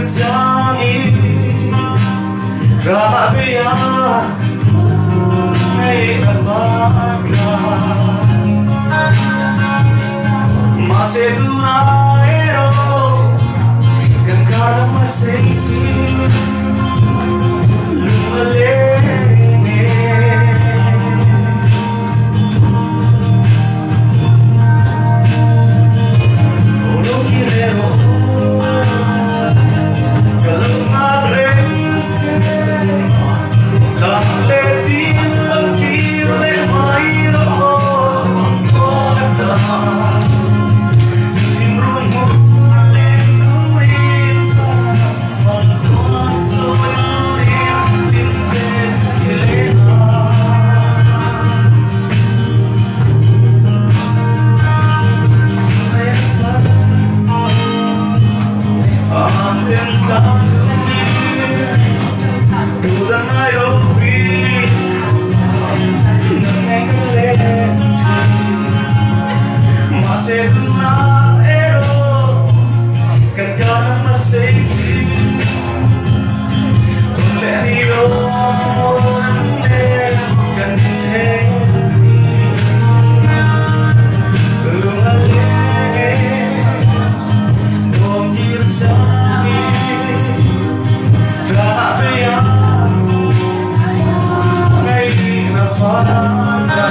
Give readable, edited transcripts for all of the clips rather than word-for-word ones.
bertani Rabia Hey Albarca Maceduraero Gangara Masesi Lumalene Olo Guerrero Maceduraero Gangara Masesi Lenio Ganteni Lumalene Dongirtani Rabia Ngayon Albarca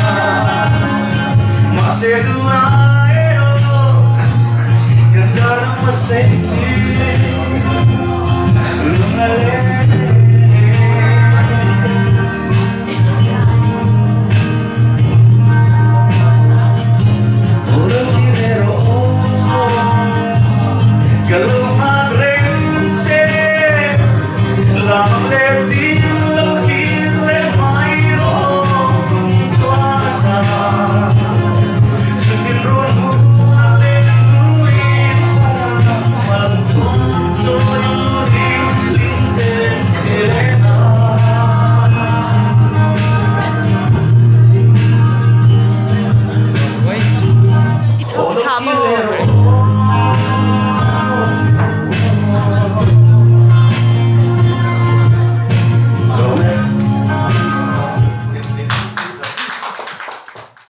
Maceduraero Gangara Masesi Lumalene Olo Guerrero Galumagrense Lamleti Lokirle Mairo Kumtuata 이 저 잠을